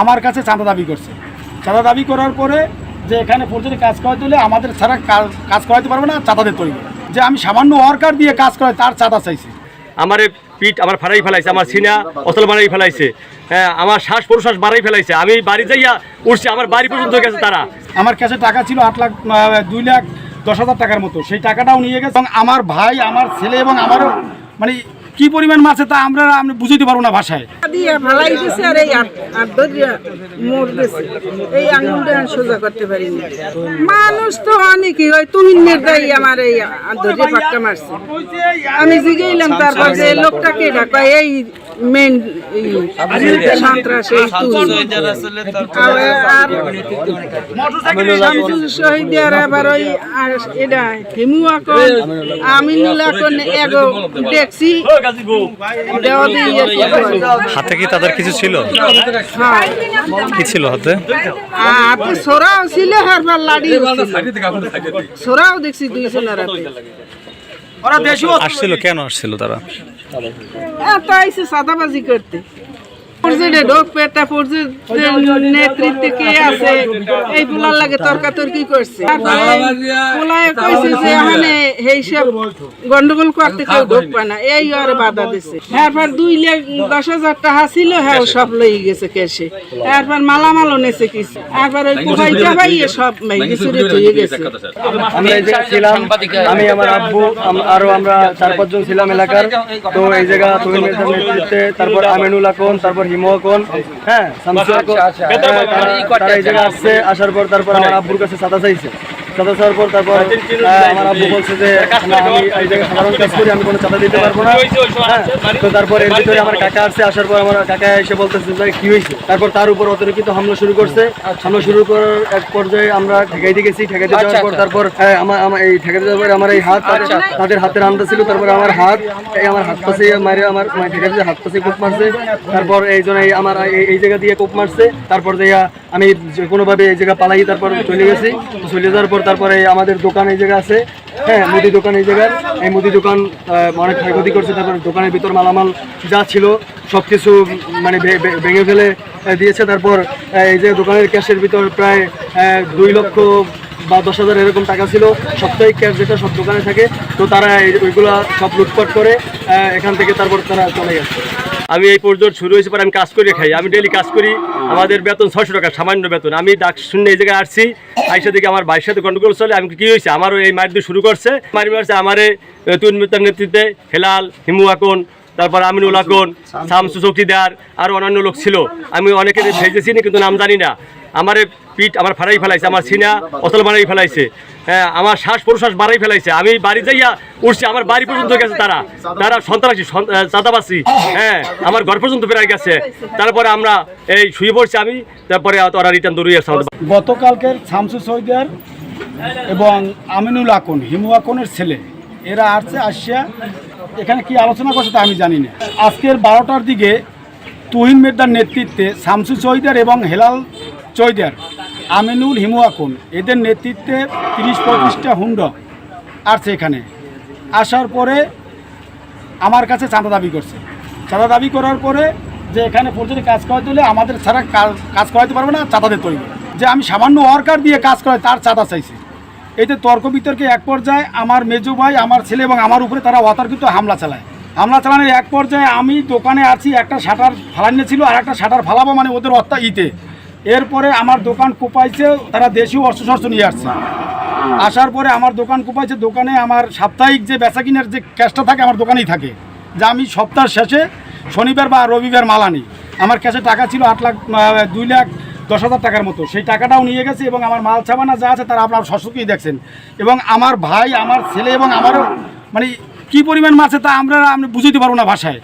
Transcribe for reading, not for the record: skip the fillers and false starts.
আমার কাছে চাঁদা দাবি করছে। চাঁদা দাবি করার পরে যে এখানে পর্যন্ত কাজ করাতে হলে আমাদের ছাড়া কাজ করাতে পারবে না, চাঁদাদের তৈরি যে আমি সামান্য ওয়ার্কার দিয়ে কাজ করে তার চাঁদা চাইছি। আমার পিঠ আমার ফাড়াই ফেলাইছে, আমার সিনা অতল বাড়াই ফেলাইছে, হ্যাঁ আমার শ্বাস প্রশ্বাস বাড়াই ফেলাইছে। আমি বাড়ি যাইয়া উঠছি, আমার বাড়ি পর্যন্ত গেছে তারা। আমার কাছে টাকা ছিল 8,02,10,000 টাকার মতো, সেই টাকাটাও নিয়ে গেছে। এবং আমার ভাই, আমার ছেলে এবং আমারও মানে কি পরিমাণ মাছ তা আমরা বুঝতে পারবো না ভাষায়। মানুষ তো অনেকই হয়, তুহিনের দায়ী আমার এই ধরে পাক্কা মারছে। আমি জিগাইলাম তারপর যে লোকটাকে ঢাকা এই মেন সন্ত্রাস এই শহীদ আবার ওই এটা হিমু এখন আমিনুল এখন এগো দেখছি। হাতে কি তাদের কিছু ছিল? কি ছিল হাতে? হাতে সোরাও ছিল, হারবার লাড়ি সোরাও দেখছি দুইজন আসছিল কেন আসছিল তারা? আইসে সাদাবাজি করতে। নেতৃত্বে কে আছে এই পোলার লাগে তর্কাতর্কি করছে। গন্ডগোল করতে কেউ ঢোক পায় না, এই আর বাধা দিচ্ছে। এরপর 2,10,000 টাকা ছিল, হ্যাঁ সব লই গেছে কেসে। এরপর মালামালও নেছে কিছু, এরপর ওই পোহাইটা ভাইয়ে সব কিছু হয়ে গেছে। আমরা এই জায়গায় ছিলাম, আমি আমার আব্বু আরো আমরা 4-5 জন ছিলাম এলাকার। তো এই জায়গা তুহিন মির্জার নেতৃত্বে, তারপর আমিনুল আকন, তারপর হিমু আকন, হ্যাঁ শামসু আকন, তারা এই জায়গায় আসছে। আসার পর তারপর আমার আব্বুর কাছে চাঁদা চাইছে। চাঁদা চাওয়ার পর তারপর আমার আব্বু বলছে যে আমি এই জায়গায় সাধারণ কাজ করি, আমি কোনো চাঁদা দিতে পারবো না। হ্যাঁ, তো তারপর এর ভিতরে আমার কাকা আসছে। আসার পর আমার কাকা এসে বলতেছে যে কি হয়েছে। তারপর তার উপর অতিরিক্ত হামলা শুরু করছে। হামলা শুরু করার এক পর্যায়ে আমরা ঠেকাইতে গেছি। ঠেকাইতে যাওয়ার পর তারপর আমার এই ঠেকাইতে যাওয়ার পর আমার এই হাত তাদের হাতের আন্দা ছিল। তারপর আমার হাত পাশে মারে, আমার ঠেকাইতে হাত পাশে কোপ মারছে। তারপর এই জন্য আমার এই জায়গা দিয়ে কোপ মারছে। তারপর দিয়ে আমি কোনোভাবে এই জায়গা পালাই, তারপর চলে গেছি। চলে যাওয়ার পর তারপরে আমাদের দোকান এই জায়গা আছে, হ্যাঁ মুদি দোকান এই জায়গার। এই মুদি দোকান অনেক ক্ষয়ক্ষতি করছে। তারপর দোকানের ভিতর মালামাল যা ছিল সব কিছু মানে ভেঙে ফেলে দিয়েছে। তারপর এই যে দোকানের ক্যাশের ভিতর প্রায় 2 লক্ষ বা 10,000 এরকম টাকা ছিল, সাপ্তাহিক ক্যাশ যেটা সব দোকানে থাকে। তো তারা ওইগুলা সব লুটপাট করে এখান থেকে তারপর তারা চলে গেছে। আমি এই পর্যন্ত শুরু হয়েছে পর আমি কাজ করে খাই, আমি ডেলি কাজ করি। আমাদের বেতন 600 টাকা, সামান্য বেতন। আমি ডাক শুনে এই জায়গায় আসছি, আইসা থেকে আমার ভাইয়ের সাথে গন্ডগোল চলে। আমি কি হয়েছে, আমারও এই মার দিয়ে শুরু করছে, মারছে আমারে তুহিন মির্জার নেতৃত্বে হেলাল, হিমু আকন, তারপর আমিনুল আকন, শামসু চৌকিদার, আরও অন্যান্য লোক ছিল। আমি অনেকের ভেজেছি না, কিন্তু নাম জানি না। আমার পিঠ আমার ফাড়াই ফেলাইছে, আমার সিনা অতল বাড়াই ফেলাইছে, হ্যাঁ আমার শ্বাস প্রশ্বাস বাড়াই ফেলাইছে। আমি বাড়ি যাইয়া উঠছি, আমার বাড়ি পর্যন্ত গেছে তারা সন্ত্রাসী চাঁদাবাসী, হ্যাঁ আমার ঘর পর্যন্ত বেড়াই গেছে। তারপরে আমরা এই শুয়ে পড়ছি আমি, তারপরে ওরা রিটার্ন দৌড়িয়ে আসছে। গতকালকের শামসু চৌকিদার এবং আমিনুল আকন, হিমু আকনের ছেলে, এরা আসিয়া এখানে কি আলোচনা করছে তা আমি জানি না। আজকের 12টার দিকে তুহিন মির্জার নেতৃত্বে শামসু চৌকিদার এবং হেলাল চৌকিদার, আমিনুল, হিমু আকন, এদের নেতৃত্বে 30-35টা হুন্ড আসছে এখানে। আসার পরে আমার কাছে চাঁদা দাবি করছে। চাঁদা দাবি করার পরে যে এখানে পর্যন্ত কাজ করাতে হলে আমাদের ছাড়া কাজ করাতে পারবে না, চাঁদাদের তৈরি যে আমি সামান্য ওয়ার্কার দিয়ে কাজ করে তার চাঁদা চাইছি। এতে তর্ক বিতর্কে এক পর্যায়ে আমার মেজো ভাই, আমার ছেলে এবং আমার উপরে তারা অতর্কিত হামলা চালায়। হামলা চালানোর এক পর্যায়ে আমি দোকানে আছি, একটা শাটার ফালানো ছিল আর একটা শাটার ফালাবো মানে ওদের এরপরে আমার দোকান কোপাইছে, তারা দেশীয় অস্ত্রশস্ত্র নিয়ে আসছে। আসার পরে আমার দোকান কোপাইছে। দোকানে আমার সাপ্তাহিক যে বেচা কিনার যে ক্যাশটা থাকে আমার দোকানেই থাকে, যে আমি সপ্তাহের শেষে শনিবার বা রবিবার মাল আনি। আমার ক্যাশে টাকা ছিল 8,02,10,000 টাকার মতো, সেই টাকাটাও নিয়ে গেছে। এবং আমার মাল ছাপানা যা আছে তারা আপনার শস্যকেই দেখছেন। এবং আমার ভাই, আমার ছেলে এবং আমারও মানে কি পরিমাণ মাছ তা আমরা বুঝতে পারবো না ভাষায়।